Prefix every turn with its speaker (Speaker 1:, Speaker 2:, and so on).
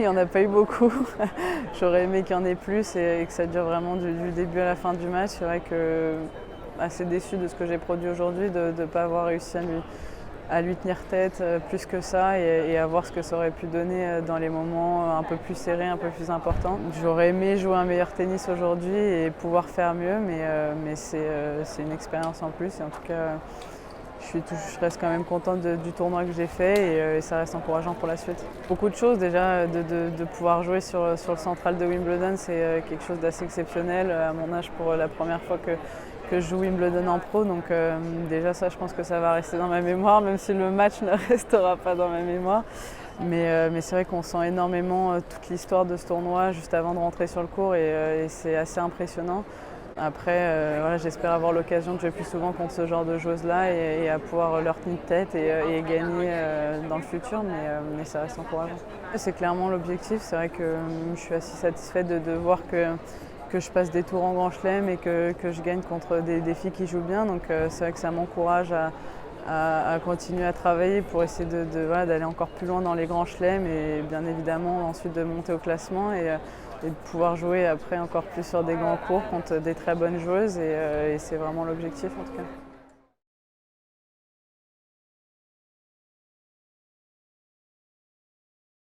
Speaker 1: n'y en a pas eu beaucoup. J'aurais aimé qu'il y en ait plus et que ça dure vraiment du début à la fin du match. C'est vrai que assez déçue de ce que j'ai produit aujourd'hui, de ne pas avoir réussi à lui tenir tête plus que ça et à voir ce que ça aurait pu donner dans les moments un peu plus serrés, un peu plus importants. J'aurais aimé jouer un meilleur tennis aujourd'hui et pouvoir faire mieux, mais c'est une expérience en plus. Et en tout cas, je reste quand même contente du tournoi que j'ai fait et ça reste encourageant pour la suite. Beaucoup de choses déjà, de pouvoir jouer sur le central de Wimbledon, c'est quelque chose d'assez exceptionnel à mon âge pour la première fois que je joue Wimbledon en pro. Donc déjà ça, je pense que ça va rester dans ma mémoire, même si le match ne restera pas dans ma mémoire. Mais c'est vrai qu'on sent énormément toute l'histoire de ce tournoi juste avant de rentrer sur le court et c'est assez impressionnant. Après, voilà, j'espère avoir l'occasion de jouer plus souvent contre ce genre de joueuses-là et à pouvoir leur tenir tête et gagner dans le futur, mais ça reste encourageant. C'est clairement l'objectif. C'est vrai que je suis assez satisfaite de voir que je passe des tours en Grand Chelem et que je gagne contre des filles qui jouent bien. Donc c'est vrai que ça m'encourage à continuer à travailler pour essayer voilà, d'aller encore plus loin dans les Grands Chelems et bien évidemment ensuite de monter au classement et de pouvoir jouer après encore plus sur des grands cours contre des très bonnes joueuses et c'est vraiment l'objectif en tout cas.